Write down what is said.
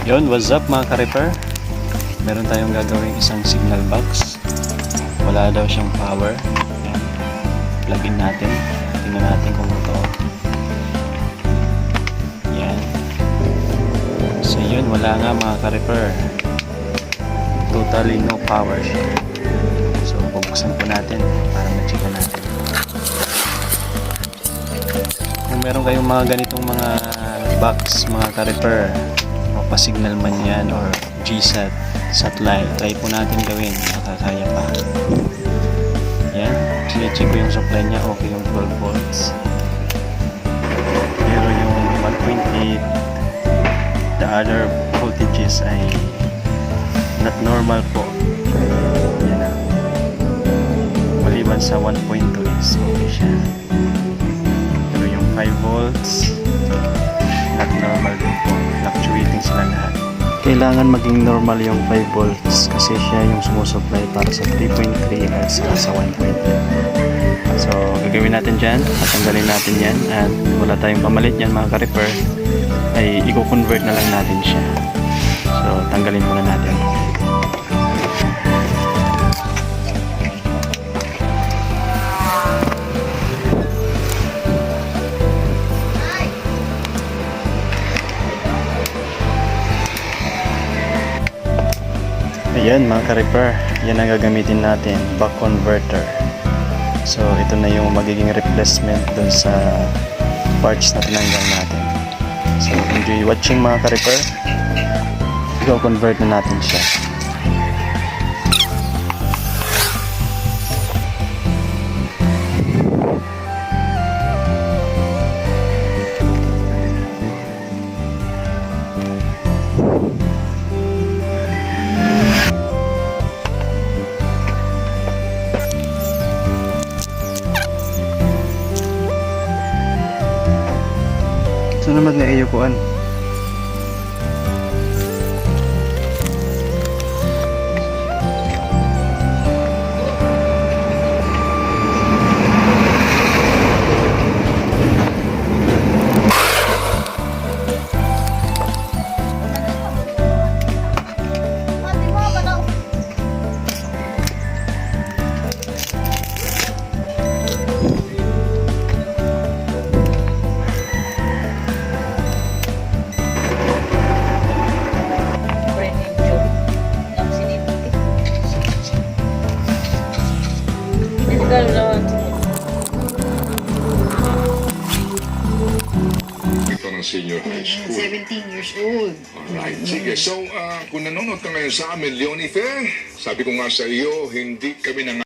Yun, what's up mga ka-repair? Meron tayong gagawing isang signal box. Wala daw siyang power. Yan. Plug in natin. Tingnan natin kung totoo. Yan. So yun, wala nga mga ka-repair. Totally no power siya. So bubuksan po natin para ma-check natin. Kung meron kayong mga ganitong mga box mga ka-repair, mapasignal man yan or GSAT, satellite, try po natin gawin, makakaya pa. Yan, check ko yung supply niya, okay yung 12 volts. Pero yung 1.8, the other voltages ay not normal po. Yan na. Maliban sa 1.2 is okay siya. Pero yung 5 volts, not normal din po. Fluctuating sila lahat. Kailangan maging normal yung 5 volts kasi siya yung sumusupply para sa 3.3 at sa 1.2. So, gagawin natin dyan. Tatanggalin natin yan. At wala tayong pamalit yan mga ka-repair. Ay, i-convert na lang natin siya. So, tanggalin muna natin. Ayan mga ka-repair, yan ang gagamitin natin, buck converter. So ito na yung magiging replacement dun sa parts na tinanggal natin. So enjoy watching mga ka-repair. I-convert na natin siya. Saan naman na iyo kuan? Ito ng senior high school. 17 years old. Alright, sige. So, kung nanonood ka ngayon sa amin, Leonie Fair, sabi ko nga sa iyo, hindi kami nang